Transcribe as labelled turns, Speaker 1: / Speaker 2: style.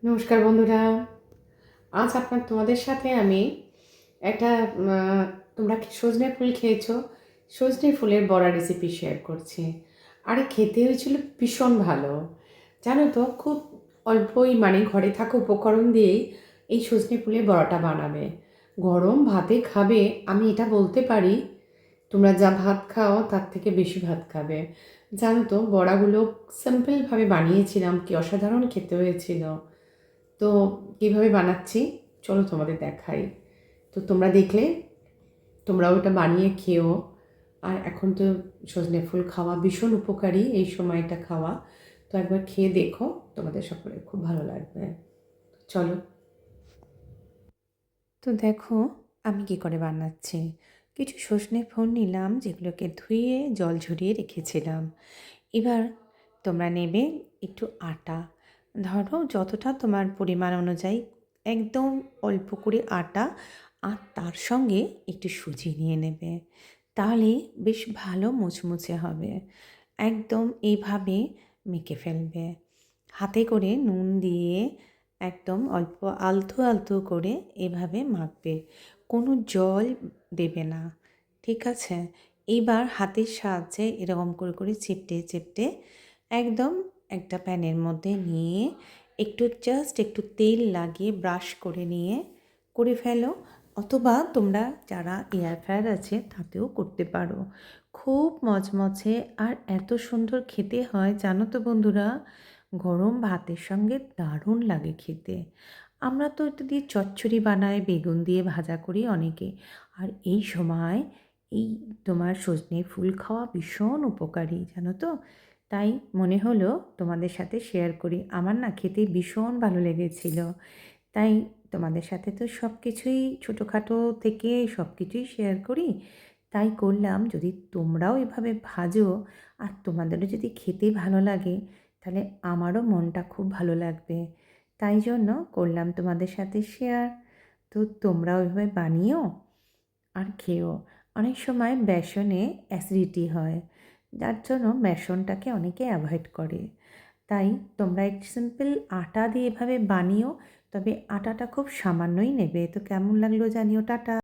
Speaker 1: নমস্কার বন্ধুরা। আজ তোমাদের সাথে আমি একটা তোমরা কি সজনে ফুল খেয়েছো? সজনে ফুলের বড়া রেসিপি শেয়ার করছি। আরে খেতে হয়েছিল ভীষণ ভালো। জানো তো, খুব অল্পই ঘরে থাকা উপকরণ দিয়েই এই সজনে ফুলের বড়াটা বানাবে। গরম ভাতে খাবে, আমি এটা বলতে পারি। তোমরা যা ভাত খাও তার থেকে বেশি ভাত খাবে। জানো তো, বড়াগুলো সিম্পলভাবে বানিয়েছিলাম, কি অসাধারণ খেতে হয়েছিল। তো কীভাবে বানাচ্ছি চলো তোমাদের দেখাই। তো তোমরা দেখলে তোমরাও ওটা বানিয়ে খেও। আর এখন তো সজনে ফুল খাওয়া ভীষণ উপকারী, এই সময়টা খাওয়া। তো একবার খেয়ে দেখো, তোমাদের সকলের খুব ভালো লাগবে। চলো। তো দেখো আমি কি করে বানাচ্ছি। কিছু সজনে ফুল নিলাম, যেগুলোকে ধুয়ে জল ঝরিয়ে রেখেছিলাম। এবার তোমরা নেবে একটু আটা। ধরো যতটা তোমার পরিমাণ অনুযায়ী একদম অল্প করে আটা, আর তার সঙ্গে একটু সুজি নিয়ে নেবে। তাহলে বেশ ভালো মুচমুচে হবে। একদম এইভাবে মেখে ফেলবে। হাতে করে নুন দিয়ে একদম অল্প আলতো আলতো করে এভাবে মাখবে, কোনো জল দেবে না। ঠিক আছে? এইবার হাতের সাহায্যে এরকম করে করে চেপটে চেপটে একদম একটা প্যানের মধ্যে নিয়ে একটু তেল লাগিয়ে ব্রাশ করে নিয়ে করে ফেলো। অথবা তোমরা যারা এয়ার ফ্রায়ার আছে তাতেও করতে পারো। খুব মচমচে আর এত সুন্দর খেতে হয়, জানো তো বন্ধুরা। গরম ভাতের সঙ্গে দারুণ লাগে খেতে। আমরা তো এটা দিয়ে চচ্চড়ি বানাই, বেগুন দিয়ে ভাজা করি অনেকে। আর এই সময় এই তোমার সজনে ফুল খাওয়া ভীষণ উপকারী, জানো তো। তাই মনে হলো তোমাদের সাথে শেয়ার করি। আমার না খেতে ভীষণ ভালো লেগেছিল। তাই তোমাদের সাথে তো সব কিছুই ছোটোখাটো থেকে সব কিছুই শেয়ার করি। তাই করলাম, যদি তোমরাও এভাবে ভাজো আর তোমাদেরও যদি খেতে ভালো লাগে, তাহলে আমারও মনটা খুব ভালো লাগবে। তাই জন্য করলাম তোমাদের সাথে শেয়ার। তো তোমরাও এভাবে বানিও আর খেও। অনেক সময় বেসনে অ্যাসিডিটি হয়, যার জন্য বেসনটাকে অনেকে অ্যাভয়েড করে। তাই তোমরা এক সিম্পল আটা দিয়ে এভাবে বানিও। তবে আটাটা খুব সামান্যই নেবে। তো কেমন লাগলো জানিও। টাটা।